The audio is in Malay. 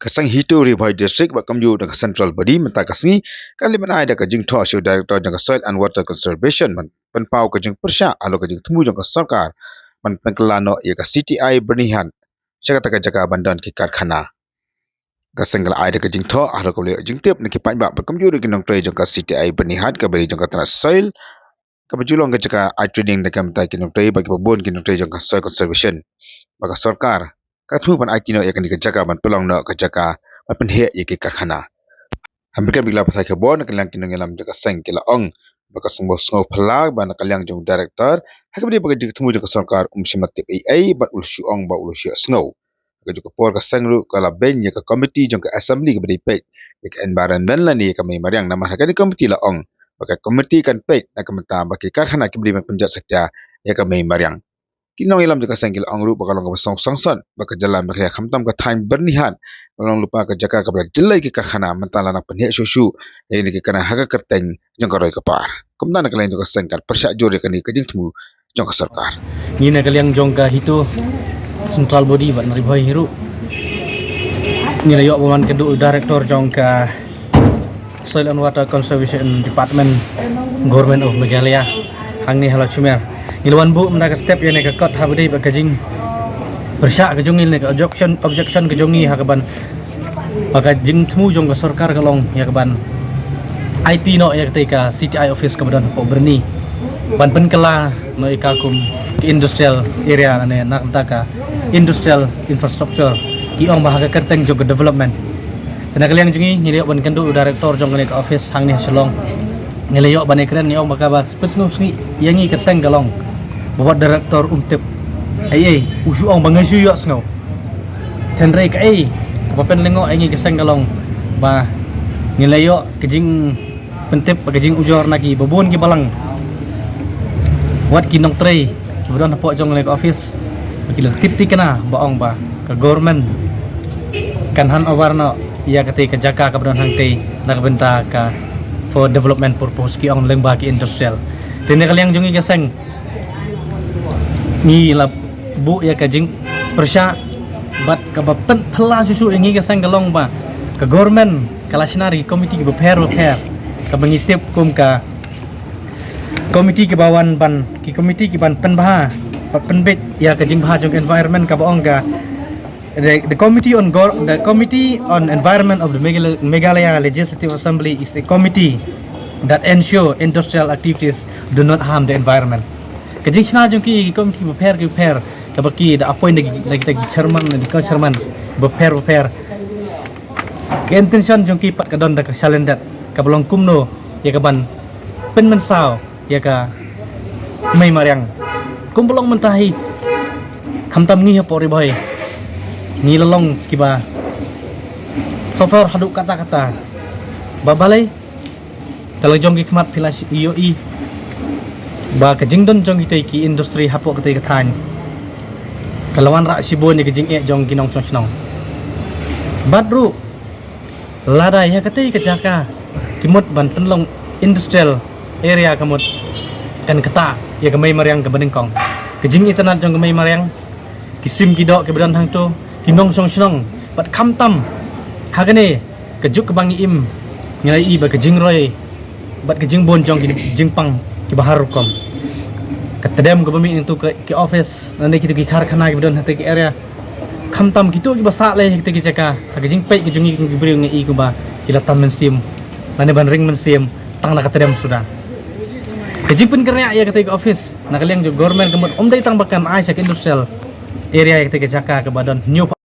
kasang hitu Ribhai district ba kamju da central body menta kasngi kali manai da kajing tho show director jang soil and water conservation man penpau kajing persya alo kajing temu jang sarkar man pengkelano ya ka CTI bernihan jaga jaga bandan ki karkhana kasang kala ai da kajing tho alo ko le jing tep ne ki pai ba kamju da kinong trai jang ka CTI bernihan ka beri jang ka tana soil ka bajulong ka jaga ai trading da kam ta kinong trai ba ki bon kinong trai jang ka soil conservation baka sarkar kathu pan aitino ya kan jaga ban pelong no ka jaga pan he ya ki karkhana hampir bila pasai ke bon kalang kinong elam jaga seng kila ong baka sungbo sungo phala ban kalyang jong director hakabdi baka jik temu jaga sarkar simat tip ai bat ulshu ong ba ulshu snow ka juga por ka sengru kala ben ya ka committee jong ka assembly ka beri pek ya ka environment la ni ka mai mariang nama hakani committee la ong baka committee kan pek na kamta baki karkhana ki beri penjat satya ya ka mai mariang kinong ilam jaga sengkil angru baka long basong sangson baka jalan baka khamtam ka time bernihan long lupa ka jaga ka bak jelai ki karkhana mentala na penhe susu ini ki kana haga kerteng jong ka roi ka par kumda na kalain jaga sengkar persya jore kani ka jing temu jong ka sarkar ni na kaliang jong ka hitu central body ban Ribhai hiru ni la yok buman kedu director jong ka soil and water conservation department government of Meghalaya hang ni hala chumer Ilwan bu mendaga step yang nak cut habdi bakajing persyak kejong ni nak objection kejong ni hakaban bakajing temu jong ke sarkar kalong ya kaban IT no ya ketika CTI office kemudian pok berni ban penkela no ikakum ke industrial area ane nak taka industrial infrastructure ki ong bahaga kerteng jong ke development kena kalian jongi ni liok ban kendu director jong ke office hang ni selong ngeleyok ban ekran ni ong bakabas petsngu sni yangi keseng kalong bawa director untuk usu ong bangasu yok snow tenrei ka kapapen lengo aingi keseng kalong ba ngilayo kejing pentep kejing ujor nagi babon ki balang wat kinong trei kemudian pok jong lek office bakil tip tikena baong ba ke government kan han awarno ya ketika jaka kemudian hang tei nak benta ka for development purpose ki ong lembah ki industrial tene kaliang jongi keseng ni la bu ya kajing persya bat ka bapen phala susu ingi ka sang galong ba ka government kalasinari komiti ki beper ka bangitip kum ka komiti ki bawan ban ki komiti ki ban penbah penbet ya kajing bah jong environment ka baong ka the committee on environment of the Meghalaya Legislative Assembly is a committee that ensure industrial activities do not harm the environment. Kajing sina jong ki komiti beper ka baki da appoint lagi chairman di ka chairman beper ke intention jong ki pat ka don da ka salendat ka belong kumno ya ka ban pen mensau ya ka mai mariang kum belong mentahi khamtam ngi po Ribhai ni lolong ki ba software haduk kata-kata babalai kalau jong ki khmat philas ioi ba kajing don jong kita ki industri hapok kita kathan kalawan rak sibon ni kajing jong kinong sonong badru ladai ya kata kajaka kimut ban penlong industrial area kamut kan kata ya kemai mariang ke benengkong kajing internet jong kemai mariang kisim kidok ke bedan hang tu kinong sonong bat khamtam hagane kejuk ke bangi im ngai ba kajing roy bat kajing bon jong kajing pang ki bahar kom katadem ke bami itu ke office nanti kita ki karkhana ki don hati ki area khamtam kitu ki basa le kita ki jaka kajing pe ki jungi ki beri ngai ku ba kilatan mensim nane ban ring mensim tang na katadem sudah kajing pun kerja ya kita ki office nak kaliang jo government kemut dai tang bakan ai sak industrial area kita ki jaka ke badan new